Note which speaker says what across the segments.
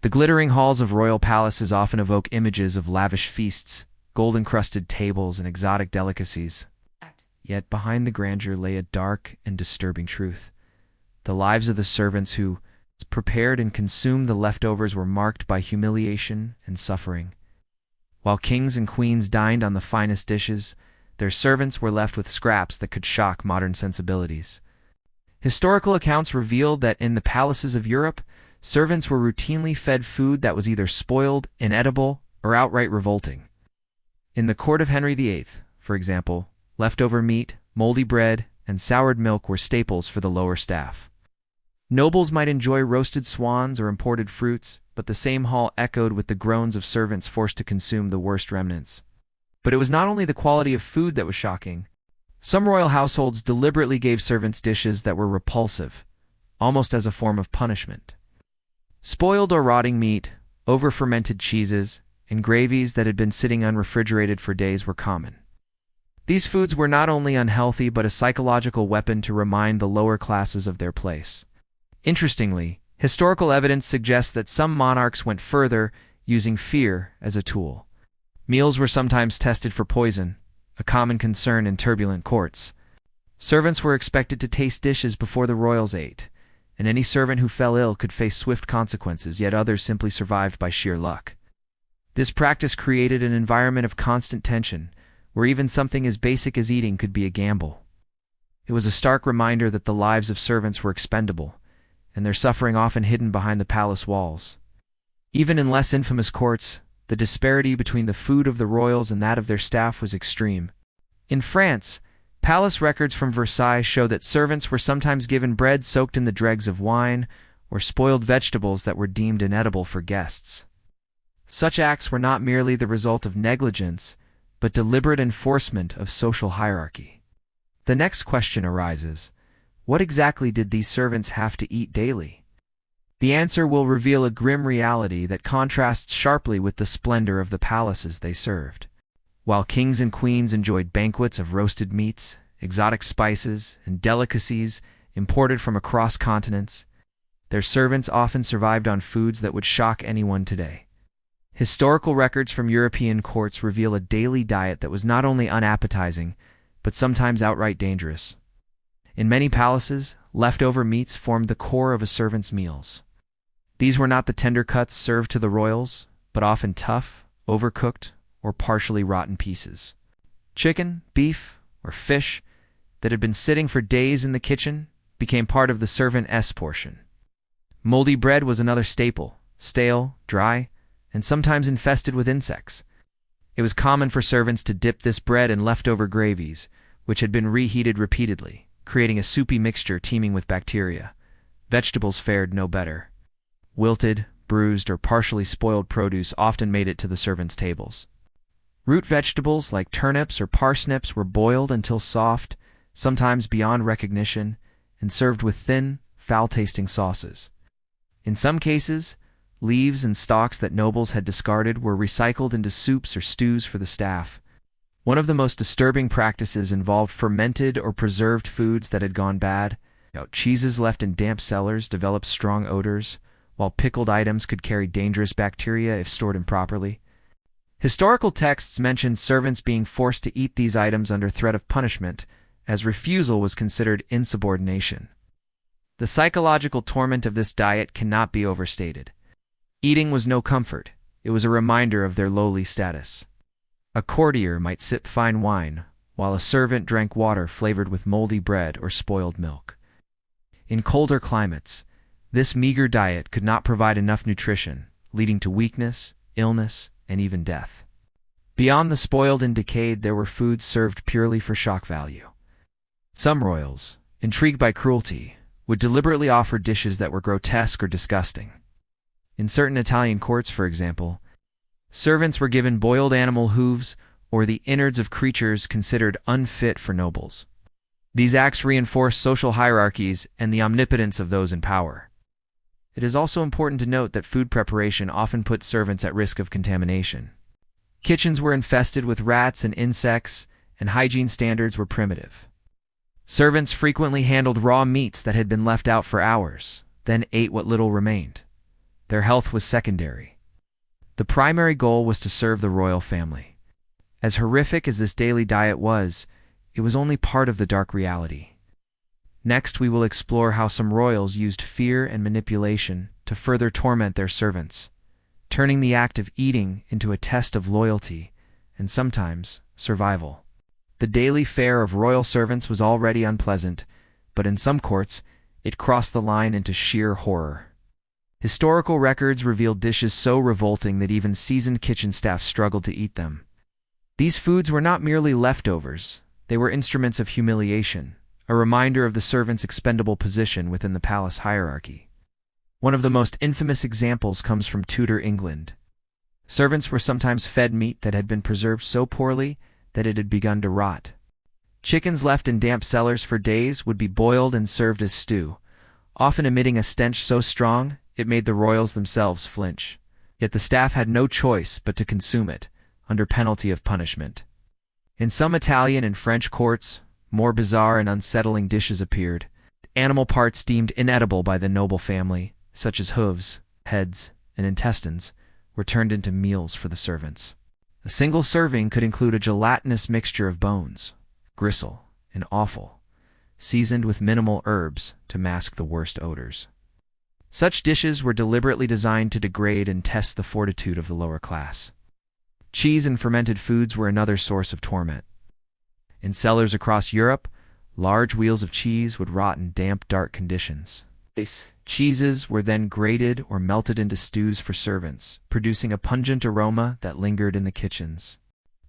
Speaker 1: The glittering halls of royal palaces often evoke images of lavish feasts, gold-encrusted tables, and exotic delicacies. Yet behind the grandeur lay a dark and disturbing truth. The lives of the servants who prepared and consumed the leftovers were marked by humiliation and suffering. While kings and queens dined on the finest dishes, their servants were left with scraps that could shock modern sensibilities. Historical accounts revealed that in the palaces of Europe, servants were routinely fed food that was either spoiled, inedible, or outright revolting. In the court of Henry VIII, for example, leftover meat, moldy bread, and soured milk were staples for the lower staff. Nobles might enjoy roasted swans or imported fruits, but the same hall echoed with the groans of servants forced to consume the worst remnants. But it was not only the quality of food that was shocking. Some royal households deliberately gave servants dishes that were repulsive, almost as a form of punishment. Spoiled or rotting meat, over-fermented cheeses, and gravies that had been sitting unrefrigerated for days were common. These foods were not only unhealthy but a psychological weapon to remind the lower classes of their place. Interestingly, historical evidence suggests that some monarchs went further, using fear as a tool. Meals were sometimes tested for poison, a common concern in turbulent courts. Servants were expected to taste dishes before the royals ate, and any servant who fell ill could face swift consequences, yet others simply survived by sheer luck. This practice created an environment of constant tension, where even something as basic as eating could be a gamble. It was a stark reminder that the lives of servants were expendable, and their suffering often hidden behind the palace walls. Even in less infamous courts, the disparity between the food of the royals and that of their staff was extreme. In France, palace records from Versailles show that servants were sometimes given bread soaked in the dregs of wine, or spoiled vegetables that were deemed inedible for guests. Such acts were not merely the result of negligence, but deliberate enforcement of social hierarchy. The next question arises: what exactly did these servants have to eat daily? The answer will reveal a grim reality that contrasts sharply with the splendor of the palaces they served. While kings and queens enjoyed banquets of roasted meats, exotic spices, and delicacies imported from across continents, their servants often survived on foods that would shock anyone today. Historical records from European courts reveal a daily diet that was not only unappetizing, but sometimes outright dangerous. In many palaces, leftover meats formed the core of a servant's meals. These were not the tender cuts served to the royals, but often tough, overcooked, or partially rotten pieces. Chicken, beef, or fish that had been sitting for days in the kitchen became part of the servant's portion. Moldy bread was another staple, stale, dry, and sometimes infested with insects. It was common for servants to dip this bread in leftover gravies, which had been reheated repeatedly, creating a soupy mixture teeming with bacteria. Vegetables fared no better. Wilted, bruised, or partially spoiled produce often made it to the servants' tables. Root vegetables like turnips or parsnips were boiled until soft, sometimes beyond recognition, and served with thin, foul-tasting sauces. In some cases, leaves and stalks that nobles had discarded were recycled into soups or stews for the staff. One of the most disturbing practices involved fermented or preserved foods that had gone bad. Cheeses left in damp cellars developed strong odors, while pickled items could carry dangerous bacteria if stored improperly. Historical texts mention servants being forced to eat these items under threat of punishment, as refusal was considered insubordination. The psychological torment of this diet cannot be overstated. Eating was no comfort, it was a reminder of their lowly status. A courtier might sip fine wine, while a servant drank water flavored with moldy bread or spoiled milk. In colder climates, this meager diet could not provide enough nutrition, leading to weakness, illness, and even death. Beyond the spoiled and decayed, there were foods served purely for shock value. Some royals, intrigued by cruelty, would deliberately offer dishes that were grotesque or disgusting. In certain Italian courts, for example, servants were given boiled animal hooves or the innards of creatures considered unfit for nobles. These acts reinforced social hierarchies and the omnipotence of those in power. It is also important to note that food preparation often put servants at risk of contamination. Kitchens were infested with rats and insects, and hygiene standards were primitive. Servants frequently handled raw meats that had been left out for hours, then ate what little remained. Their health was secondary. The primary goal was to serve the royal family. As horrific as this daily diet was, it was only part of the dark reality. Next, we will explore how some royals used fear and manipulation to further torment their servants, turning the act of eating into a test of loyalty and sometimes survival. The daily fare of royal servants was already unpleasant, but in some courts, it crossed the line into sheer horror. Historical records revealed dishes so revolting that even seasoned kitchen staff struggled to eat them. These foods were not merely leftovers, they were instruments of humiliation, a reminder of the servant's expendable position within the palace hierarchy. One of the most infamous examples comes from Tudor England. Servants were sometimes fed meat that had been preserved so poorly that it had begun to rot. Chickens left in damp cellars for days would be boiled and served as stew, often emitting a stench so strong it made the royals themselves flinch. Yet the staff had no choice but to consume it, under penalty of punishment. In some Italian and French courts, more bizarre and unsettling dishes appeared. Animal parts deemed inedible by the noble family, such as hooves, heads, and intestines, were turned into meals for the servants. A single serving could include a gelatinous mixture of bones, gristle, and offal, seasoned with minimal herbs to mask the worst odors. Such dishes were deliberately designed to degrade and test the fortitude of the lower class. Cheese and fermented foods were another source of torment. In cellars across Europe, large wheels of cheese would rot in damp, dark conditions. Cheeses were then grated or melted into stews for servants, producing a pungent aroma that lingered in the kitchens.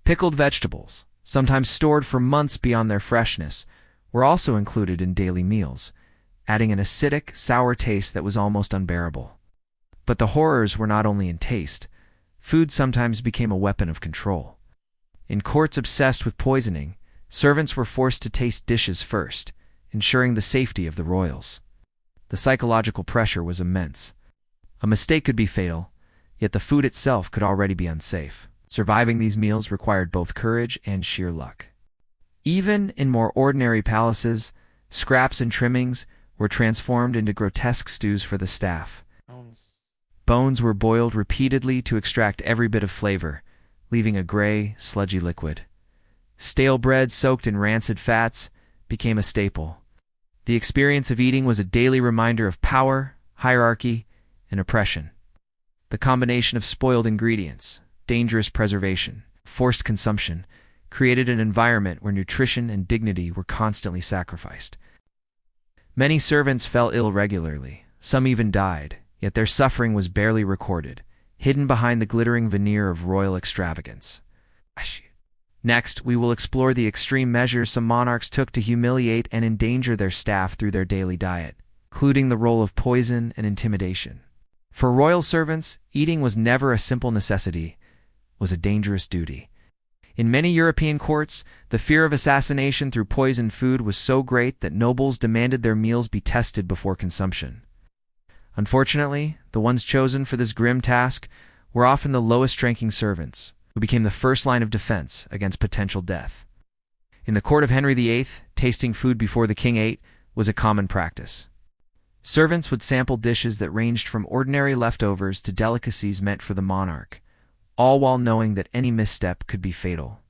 Speaker 1: Pickled vegetables, sometimes stored for months beyond their freshness, were also included in daily meals, adding an acidic, sour taste that was almost unbearable. But the horrors were not only in taste. Food sometimes became a weapon of control. In courts obsessed with poisoning, servants were forced to taste dishes first, ensuring the safety of the royals. The psychological pressure was immense. A mistake could be fatal, yet the food itself could already be unsafe. Surviving these meals required both courage and sheer luck. Even in more ordinary palaces, scraps and trimmings were transformed into grotesque stews for the staff. Bones were boiled repeatedly to extract every bit of flavor, leaving a gray, sludgy liquid. Stale bread soaked in rancid fats became a staple. The experience of eating was a daily reminder of power, hierarchy, and oppression. The combination of spoiled ingredients, dangerous preservation, forced consumption, created an environment where nutrition and dignity were constantly sacrificed. Many servants fell ill regularly, some even died, yet their suffering was barely recorded, hidden behind the glittering veneer of royal extravagance. Next, we will explore the extreme measures some monarchs took to humiliate and endanger their staff through their daily diet, including the role of poison and intimidation. For royal servants, eating was never a simple necessity, it was a dangerous duty. In many European courts, the fear of assassination through poisoned food was so great that nobles demanded their meals be tested before consumption. Unfortunately, the ones chosen for this grim task were often the lowest-ranking servants, who became the first line of defense against potential death. In the court of Henry VIII, tasting food before the king ate was a common practice. Servants would sample dishes that ranged from ordinary leftovers to delicacies meant for the monarch, all while knowing that any misstep could be fatal.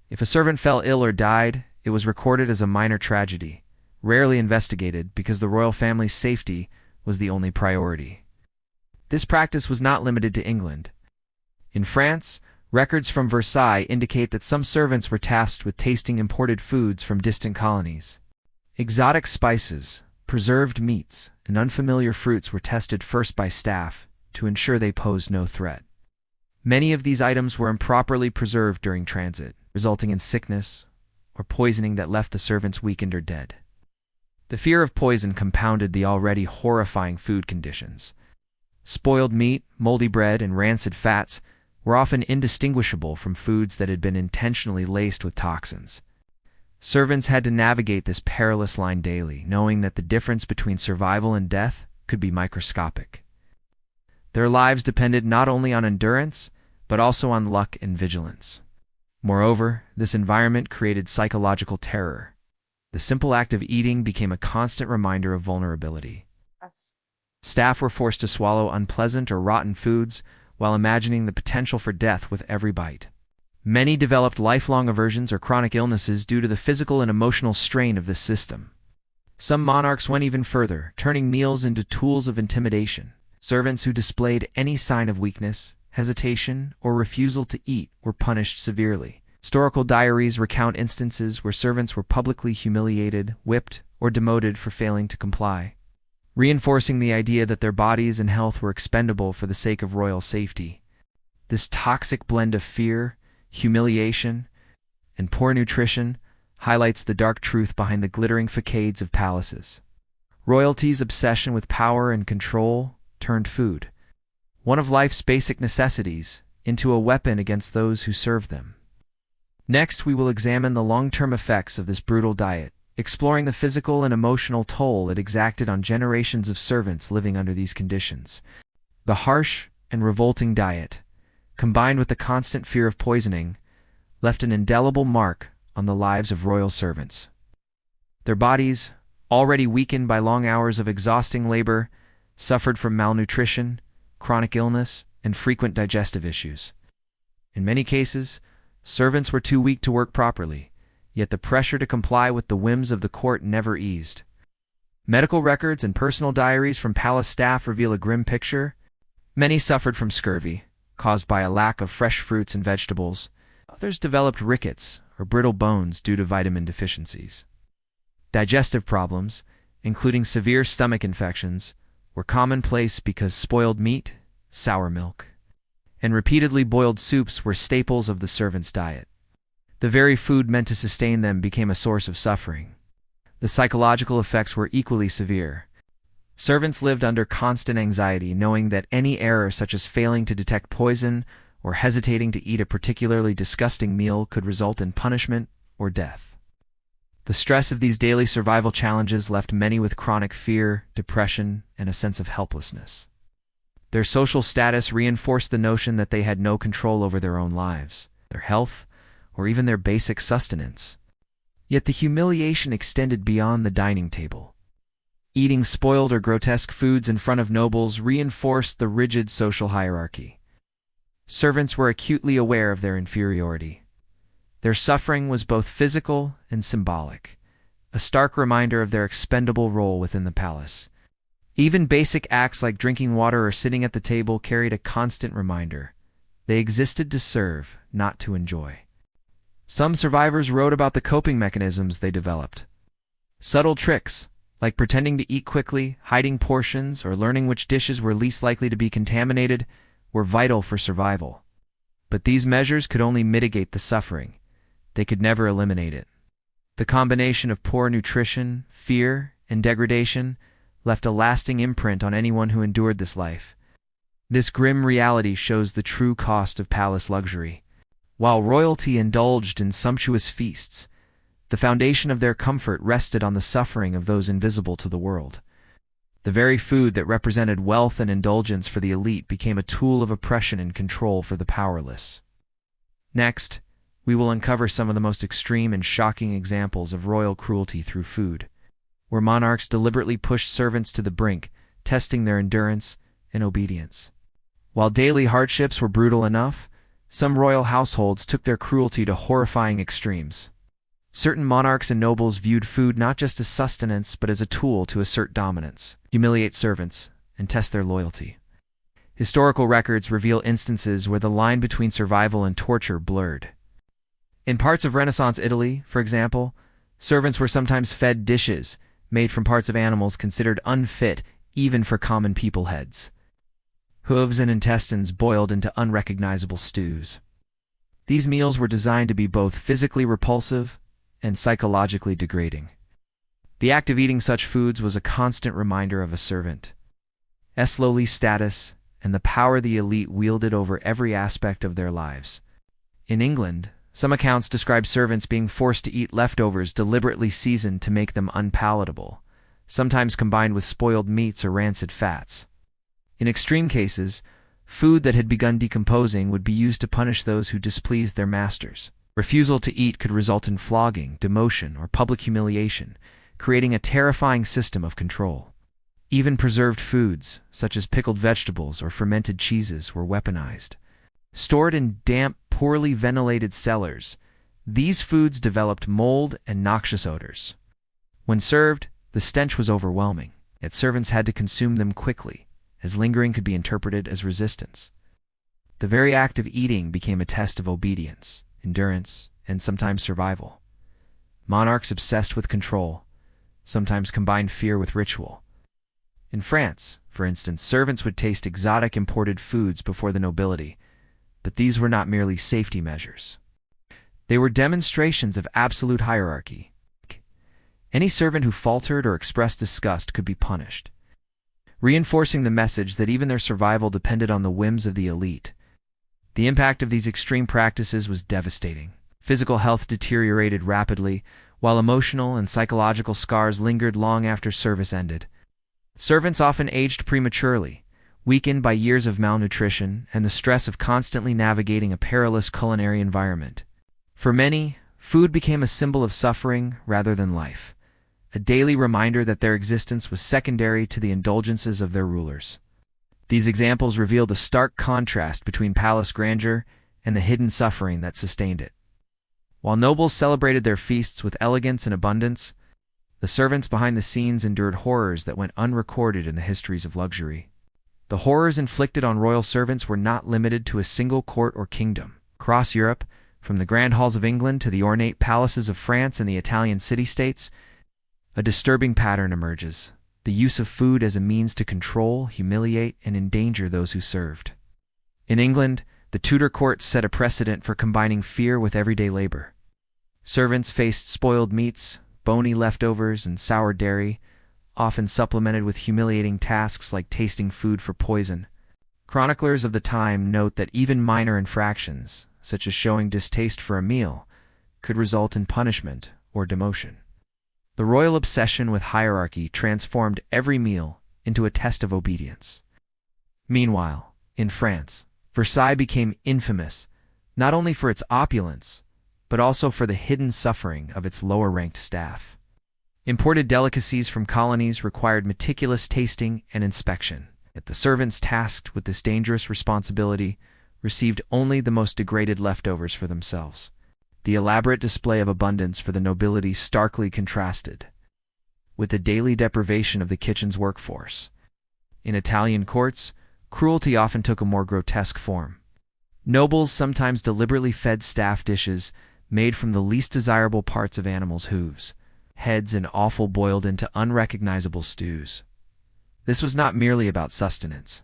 Speaker 1: If a servant fell ill or died, it was recorded as a minor tragedy, rarely investigated because the royal family's safety was the only priority. This practice was not limited to England. In France, records from Versailles indicate that some servants were tasked with tasting imported foods from distant colonies. Exotic spices, preserved meats, and unfamiliar fruits were tested first by staff to ensure they posed no threat. Many of these items were improperly preserved during transit, resulting in sickness or poisoning that left the servants weakened or dead. The fear of poison compounded the already horrifying food conditions. Spoiled meat, moldy bread, and rancid fats were often indistinguishable from foods that had been intentionally laced with toxins. Servants had to navigate this perilous line daily, knowing that the difference between survival and death could be microscopic. Their lives depended not only on endurance, but also on luck and vigilance. Moreover, this environment created psychological terror. The simple act of eating became a constant reminder of vulnerability. Staff were forced to swallow unpleasant or rotten foods while imagining the potential for death with every bite. Many developed lifelong aversions or chronic illnesses due to the physical and emotional strain of this system. Some monarchs went even further, turning meals into tools of intimidation. Servants who displayed any sign of weakness, hesitation, or refusal to eat were punished severely. Historical diaries recount instances where servants were publicly humiliated, whipped, or demoted for failing to comply, reinforcing the idea that their bodies and health were expendable for the sake of royal safety. This toxic blend of fear, humiliation, and poor nutrition highlights the dark truth behind the glittering facades of palaces. Royalty's obsession with power and control turned food, one of life's basic necessities, into a weapon against those who serve them. Next, we will examine the long-term effects of this brutal diet, exploring the physical and emotional toll it exacted on generations of servants living under these conditions. The harsh and revolting diet, combined with the constant fear of poisoning, left an indelible mark on the lives of royal servants. Their bodies, already weakened by long hours of exhausting labor, suffered from malnutrition, chronic illness, and frequent digestive issues. In many cases, servants were too weak to work properly, yet the pressure to comply with the whims of the court never eased. Medical records and personal diaries from palace staff reveal a grim picture. Many suffered from scurvy, caused by a lack of fresh fruits and vegetables. Others developed rickets or brittle bones due to vitamin deficiencies. Digestive problems, including severe stomach infections, were commonplace because spoiled meat, sour milk, and repeatedly boiled soups were staples of the servants' diet. The very food meant to sustain them became a source of suffering. The psychological effects were equally severe. Servants lived under constant anxiety, knowing that any error such as failing to detect poison or hesitating to eat a particularly disgusting meal could result in punishment or death. The stress of these daily survival challenges left many with chronic fear, depression, and a sense of helplessness. Their social status reinforced the notion that they had no control over their own lives, their health, or even their basic sustenance. Yet the humiliation extended beyond the dining table. Eating spoiled or grotesque foods in front of nobles reinforced the rigid social hierarchy. Servants were acutely aware of their inferiority. Their suffering was both physical and symbolic, a stark reminder of their expendable role within the palace. Even basic acts like drinking water or sitting at the table carried a constant reminder. They existed to serve, not to enjoy. Some survivors wrote about the coping mechanisms they developed. Subtle tricks, like pretending to eat quickly, hiding portions, or learning which dishes were least likely to be contaminated, were vital for survival. But these measures could only mitigate the suffering. They could never eliminate it. The combination of poor nutrition, fear, and degradation left a lasting imprint on anyone who endured this life. This grim reality shows the true cost of palace luxury. While royalty indulged in sumptuous feasts, the foundation of their comfort rested on the suffering of those invisible to the world. The very food that represented wealth and indulgence for the elite became a tool of oppression and control for the powerless. Next, we will uncover some of the most extreme and shocking examples of royal cruelty through food, where monarchs deliberately pushed servants to the brink, testing their endurance and obedience. While daily hardships were brutal enough, some royal households took their cruelty to horrifying extremes. Certain monarchs and nobles viewed food not just as sustenance but as a tool to assert dominance, humiliate servants, and test their loyalty. Historical records reveal instances where the line between survival and torture blurred. In parts of Renaissance Italy, for example, servants were sometimes fed dishes made from parts of animals considered unfit even for common people heads. Hooves and intestines boiled into unrecognizable stews. These meals were designed to be both physically repulsive and psychologically degrading. The act of eating such foods was a constant reminder of a servant's lowly status and the power the elite wielded over every aspect of their lives. In England, some accounts describe servants being forced to eat leftovers deliberately seasoned to make them unpalatable, sometimes combined with spoiled meats or rancid fats. In extreme cases, food that had begun decomposing would be used to punish those who displeased their masters. Refusal to eat could result in flogging, demotion, or public humiliation, creating a terrifying system of control. Even preserved foods, such as pickled vegetables or fermented cheeses, were weaponized. Stored in damp, poorly ventilated cellars, these foods developed mold and noxious odors. When served, the stench was overwhelming, yet servants had to consume them quickly, as lingering could be interpreted as resistance. The very act of eating became a test of obedience, endurance, and sometimes survival. Monarchs obsessed with control sometimes combined fear with ritual. In France, for instance, servants would taste exotic imported foods before the nobility, but these were not merely safety measures. They were demonstrations of absolute hierarchy. Any servant who faltered or expressed disgust could be punished, reinforcing the message that even their survival depended on the whims of the elite. The impact of these extreme practices was devastating. Physical health deteriorated rapidly, while emotional and psychological scars lingered long after service ended. Servants often aged prematurely, weakened by years of malnutrition and the stress of constantly navigating a perilous culinary environment. For many, food became a symbol of suffering rather than life, a daily reminder that their existence was secondary to the indulgences of their rulers. These examples reveal the stark contrast between palace grandeur and the hidden suffering that sustained it. While nobles celebrated their feasts with elegance and abundance, the servants behind the scenes endured horrors that went unrecorded in the histories of luxury. The horrors inflicted on royal servants were not limited to a single court or kingdom. Across Europe, from the grand halls of England to the ornate palaces of France and the Italian city-states, a disturbing pattern emerges: the use of food as a means to control, humiliate, and endanger those who served. In England, the Tudor court set a precedent for combining fear with everyday labor. Servants faced spoiled meats, bony leftovers, and sour dairy, often supplemented with humiliating tasks like tasting food for poison. Chroniclers of the time note that even minor infractions, such as showing distaste for a meal, could result in punishment or demotion. The royal obsession with hierarchy transformed every meal into a test of obedience. Meanwhile, in France, Versailles became infamous not only for its opulence, but also for the hidden suffering of its lower-ranked staff. Imported delicacies from colonies required meticulous tasting and inspection, yet the servants tasked with this dangerous responsibility received only the most degraded leftovers for themselves. The elaborate display of abundance for the nobility starkly contrasted with the daily deprivation of the kitchen's workforce. In Italian courts, cruelty often took a more grotesque form. Nobles sometimes deliberately fed staff dishes made from the least desirable parts of animals' hooves, heads and offal boiled into unrecognizable stews. This was not merely about sustenance.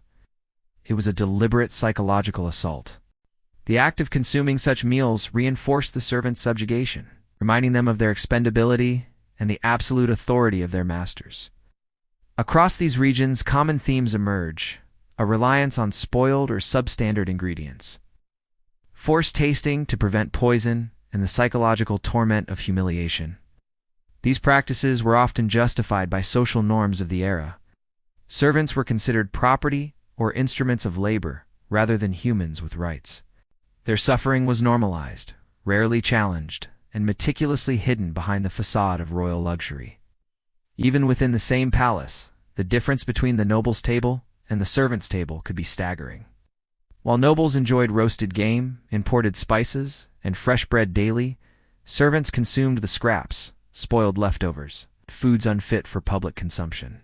Speaker 1: It was a deliberate psychological assault. The act of consuming such meals reinforced the servants' subjugation, reminding them of their expendability and the absolute authority of their masters. Across these regions, common themes emerge: a reliance on spoiled or substandard ingredients, forced tasting to prevent poison, and the psychological torment of humiliation. These practices were often justified by social norms of the era. Servants were considered property or instruments of labor rather than humans with rights. Their suffering was normalized, rarely challenged, and meticulously hidden behind the facade of royal luxury. Even within the same palace, the difference between the noble's table and the servant's table could be staggering. While nobles enjoyed roasted game, imported spices, and fresh bread daily, servants consumed the scraps, spoiled leftovers, foods unfit for public consumption.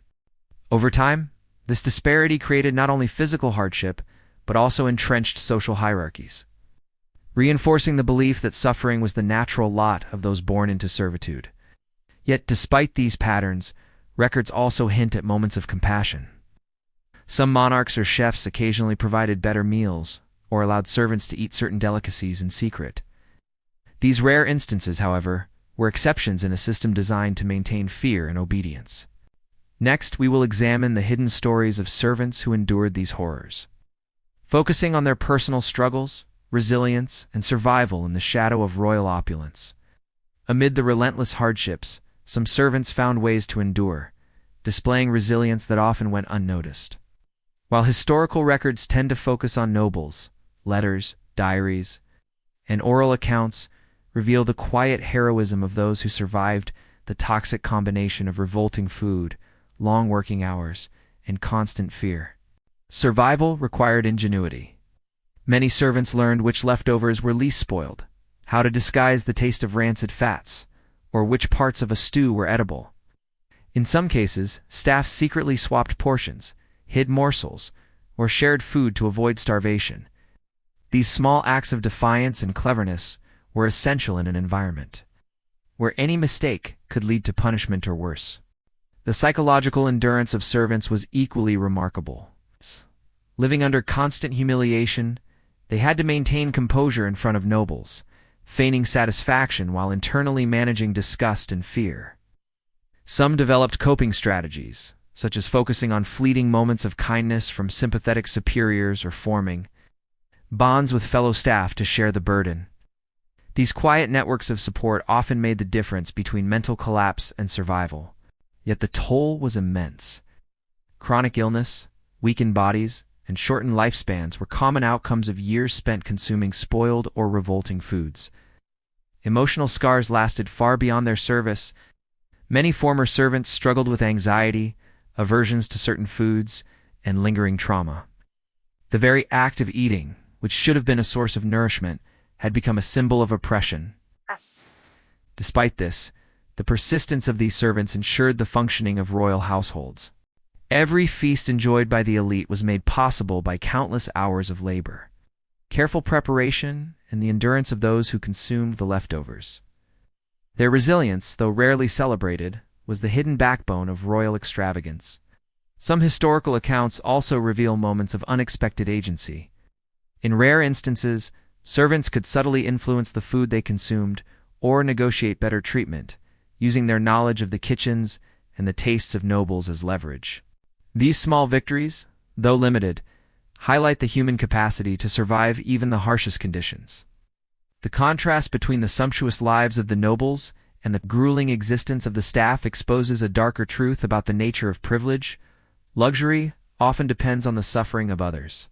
Speaker 1: Over time, this disparity created not only physical hardship, but also entrenched social hierarchies, reinforcing the belief that suffering was the natural lot of those born into servitude. Yet, despite these patterns, records also hint at moments of compassion. Some monarchs or chefs occasionally provided better meals or allowed servants to eat certain delicacies in secret. These rare instances, however, were exceptions in a system designed to maintain fear and obedience. Next, we will examine the hidden stories of servants who endured these horrors, focusing on their personal struggles, resilience, and survival in the shadow of royal opulence. Amid the relentless hardships, some servants found ways to endure, displaying resilience that often went unnoticed. While historical records tend to focus on nobles, letters, diaries, and oral accounts reveal the quiet heroism of those who survived the toxic combination of revolting food, long working hours, and constant fear. Survival required ingenuity. Many servants learned which leftovers were least spoiled, how to disguise the taste of rancid fats, or which parts of a stew were edible. In some cases, staff secretly swapped portions, hid morsels, or shared food to avoid starvation. These small acts of defiance and cleverness were essential in an environment where any mistake could lead to punishment or worse. The psychological endurance of servants was equally remarkable. Living under constant humiliation, they had to maintain composure in front of nobles, feigning satisfaction while internally managing disgust and fear. Some developed coping strategies, such as focusing on fleeting moments of kindness from sympathetic superiors or forming bonds with fellow staff to share the burden. These quiet networks of support often made the difference between mental collapse and survival, yet the toll was immense. Chronic illness, weakened bodies, and shortened lifespans were common outcomes of years spent consuming spoiled or revolting foods. Emotional scars lasted far beyond their service. Many former servants struggled with anxiety, aversions to certain foods, and lingering trauma. The very act of eating, which should have been a source of nourishment, had become a symbol of oppression. Despite this, the persistence of these servants ensured the functioning of royal households. Every feast enjoyed by the elite was made possible by countless hours of labor, careful preparation, and the endurance of those who consumed the leftovers. Their resilience, though rarely celebrated, was the hidden backbone of royal extravagance. Some historical accounts also reveal moments of unexpected agency. In rare instances, servants could subtly influence the food they consumed or negotiate better treatment, using their knowledge of the kitchens and the tastes of nobles as leverage. These small victories, though limited, highlight the human capacity to survive even the harshest conditions. The contrast between the sumptuous lives of the nobles and the grueling existence of the staff exposes a darker truth about the nature of privilege. Luxury often depends on the suffering of others.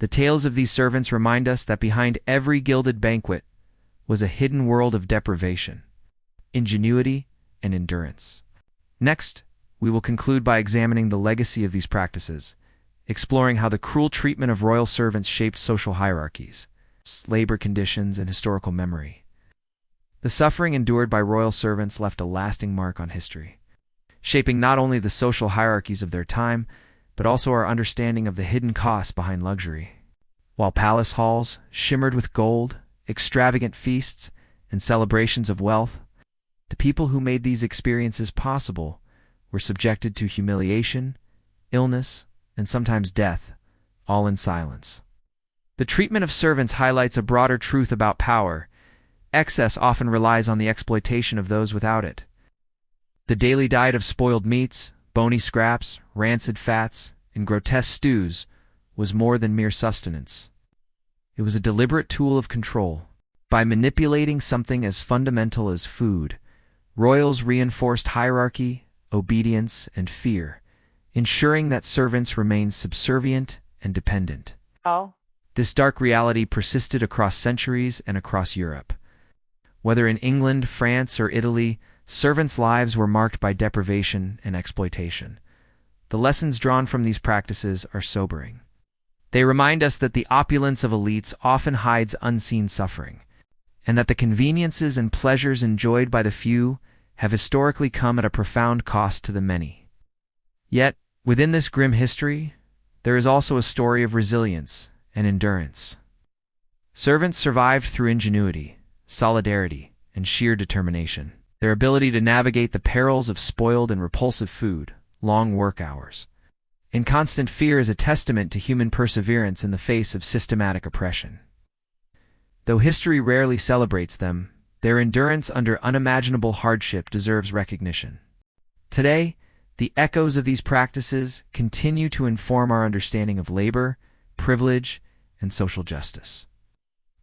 Speaker 1: The tales of these servants remind us that behind every gilded banquet was a hidden world of deprivation, ingenuity, and endurance. Next, we will conclude by examining the legacy of these practices, exploring how the cruel treatment of royal servants shaped social hierarchies, labor conditions, and historical memory. The suffering endured by royal servants left a lasting mark on history, shaping not only the social hierarchies of their time, but also our understanding of the hidden costs behind luxury. While palace halls shimmered with gold, extravagant feasts, and celebrations of wealth, the people who made these experiences possible were subjected to humiliation, illness, and sometimes death, all in silence. The treatment of servants highlights a broader truth about power. Excess often relies on the exploitation of those without it. The daily diet of spoiled meats, bony scraps, rancid fats, and grotesque stews was more than mere sustenance. It was a deliberate tool of control. By manipulating something as fundamental as food, royals reinforced hierarchy, obedience, and fear, ensuring that servants remained subservient and dependent. This dark reality persisted across centuries and across Europe. Whether in England, France, or Italy, servants' lives were marked by deprivation and exploitation. The lessons drawn from these practices are sobering. They remind us that the opulence of elites often hides unseen suffering, and that the conveniences and pleasures enjoyed by the few have historically come at a profound cost to the many. Yet, within this grim history, there is also a story of resilience and endurance. Servants survived through ingenuity, solidarity, and sheer determination. Their ability to navigate the perils of spoiled and repulsive food, long work hours, and constant fear is a testament to human perseverance in the face of systematic oppression. Though history rarely celebrates them, their endurance under unimaginable hardship deserves recognition. Today, the echoes of these practices continue to inform our understanding of labor, privilege, and social justice.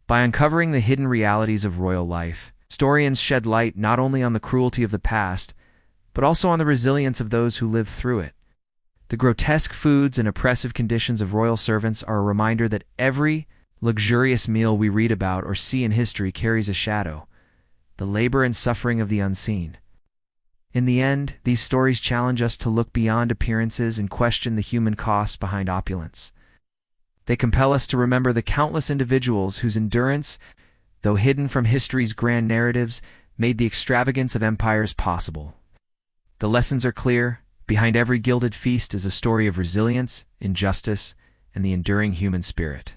Speaker 1: By uncovering the hidden realities of royal life, historians shed light not only on the cruelty of the past, but also on the resilience of those who lived through it. The grotesque foods and oppressive conditions of royal servants are a reminder that every luxurious meal we read about or see in history carries a shadow, the labor and suffering of the unseen. In the end, these stories challenge us to look beyond appearances and question the human cost behind opulence. They compel us to remember the countless individuals whose endurance, though hidden from history's grand narratives, made the extravagance of empires possible. The lessons are clear. Behind every gilded feast is a story of resilience, injustice, and the enduring human spirit.